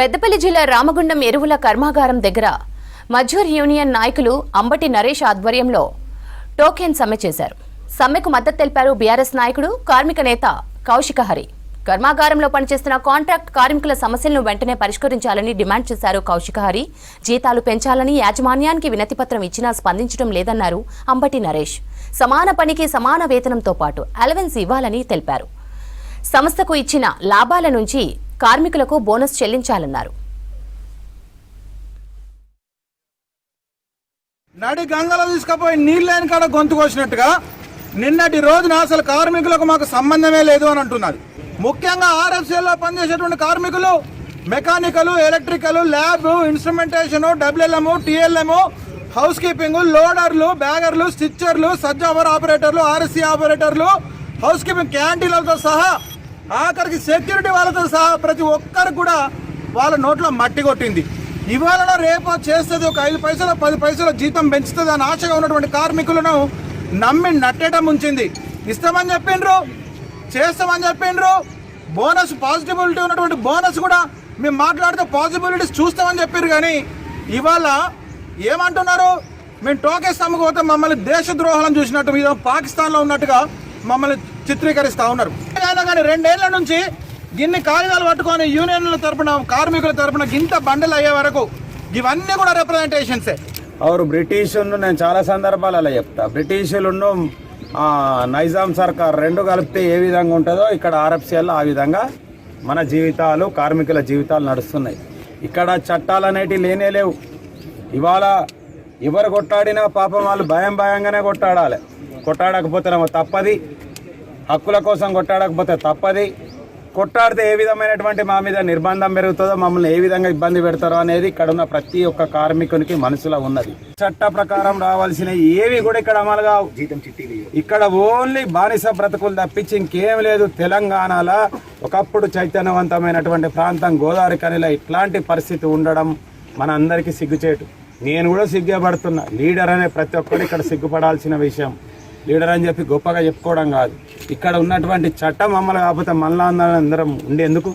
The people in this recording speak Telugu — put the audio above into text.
పెద్దపల్లి జిల్లా రామగుండం ఎరువుల కర్మాగారం దగ్గర మజ్దూర్ యూనియన్ నాయకులు అంబటి నరేష్ ఆధ్వర్యంలో టోకెన్ సమ్మె చేశారు. సమ్మెకు మద్దతు తెలిపారు బీఆర్ఎస్ నాయకుడు కార్మిక నేత కౌశిక హరి. కర్మాగారంలో పనిచేస్తున్న కాంట్రాక్ట్ కార్మికుల సమస్యలను వెంటనే పరిష్కరించాలని డిమాండ్ చేశారు కౌశిక హరి. జీతాలు పెంచాలని యాజమాన్యానికి వినతిపత్రం ఇచ్చినా స్పందించడం లేదన్నారు అంబటి నరేష్. సమాన పనికి సమాన వేతనంతో పాటు అలవెన్స్ ఇవ్వాలని తెలిపారు. సంస్థకు ఇచ్చిన లాభాల నుంచి కార్మికులకు బోనస్ చెల్లించాలన్నారు. నడి గంగలో తీసుకుపోయి నీళ్ళని కాడ గొంతు కోసినట్టుగా నిన్నటి రోజున అసలు కార్మికులకు మాకు సంబంధమే లేదు అని అంటున్నారు. ముఖ్యంగా ఆర్ఎఫ్సీలో పనిచేసేటువంటి కార్మికులు mechanical, electrical, lab, instrumentation, డబ్ల్యూఎల్ఎం, TLM, house keeping, లోడర్లు, బ్యాగర్లు, స్టిచ్చర్లు, సజ్జ ఆపరేటర్లు, ఆర్ఎస్సీ ఆపరేటర్లు, హౌస్ కీపింగ్ క్యాంటీన్లతో సహా ఆఖరికి సెక్యూరిటీ వాళ్ళతో సహా ప్రతి ఒక్కరికి కూడా వాళ్ళ నోట్లో మట్టి కొట్టింది. ఇవాళ రేపు చేస్తుంది ఒక 5 పైసలు 10 పైసలు జీతం పెంచుతుంది అని ఆశగా ఉన్నటువంటి కార్మికులను నమ్మి నట్టేయడం ఉంచింది. ఇస్తామని చెప్పిండ్రు, చేస్తామని చెప్పిండ్రు. బోనస్ పాజిటివిటీ ఉన్నటువంటి బోనస్ కూడా మేము మాట్లాడితే పాజిబిలిటీస్ చూస్తామని చెప్పారు. కానీ ఇవాళ ఏమంటున్నారు, మేము టోకెన్స్ అమ్ముకోతే మమ్మల్ని దేశద్రోహాలను చూసినట్టు మీద పాకిస్తాన్లో ఉన్నట్టుగా మమ్మల్ని చిత్రీకరిస్తూ ఉన్నారు. అయినా కానీ 2 ఏళ్ల నుంచి గిన్ని కాగితాలు పట్టుకొని యూనియన్ల తరపున, కార్మికుల తరపున గింత బండలు అయ్యే వరకు ఇవన్నీ కూడా రిప్రజెంటేషన్సే. और బ్రిటిష్ నేను చాలా సందర్భాలలో చెప్తా, బ్రిటిషులను నైజాం సర్కార్ రెండు కలిపితే ఏ విధంగా ఉంటుందో ఇక్కడ ఆర్ఎఫ్సీఎల్లో ఆ విధంగా మన జీవితాలు, కార్మికుల జీవితాలు నడుస్తున్నాయి. ఇక్కడ చట్టాలు అనేటివి లేనే లేవు. ఇవాళ ఎవరు కొట్టాడినా పాపం వాళ్ళు భయంగానే కొట్టాడాలి. కొట్టాడకపోతేనేమో తప్పది, హక్కుల కోసం కొట్టాడకపోతే తప్పది. కొట్టాడితే ఏ విధమైనటువంటి మా మీద నిర్బంధం పెరుగుతుందో, మమ్మల్ని ఏ విధంగా ఇబ్బంది పెడతారో అనేది ఇక్కడ ఉన్న ప్రతి ఒక్క కార్మికునికి మనసులో ఉన్నది. చట్ట ప్రకారం రావాల్సిన ఏవి కూడా ఇక్కడ అమలు కావు. ఇక్కడ ఓన్లీ బానిస బ్రతుకులు తప్పించి ఇంకేం లేదు. తెలంగాణలో ఒకప్పుడు చైతన్యవంతమైనటువంటి ప్రాంతం గోదావరి కనిలో ఇట్లాంటి పరిస్థితి ఉండడం మన అందరికీ సిగ్గుచేటు. నేను కూడా సిగ్గుపడుతున్నా. లీడర్ అనే ప్రతి ఒక్కరు ఇక్కడ సిగ్గుపడాల్సిన విషయం. లీడర్ అని చెప్పి గొప్పగా చెప్పుకోవడం కాదు. ఇక్కడ ఉన్నటువంటి చట్టం అమలు కాకపోతే మళ్ళా అందరం ఉండేందుకు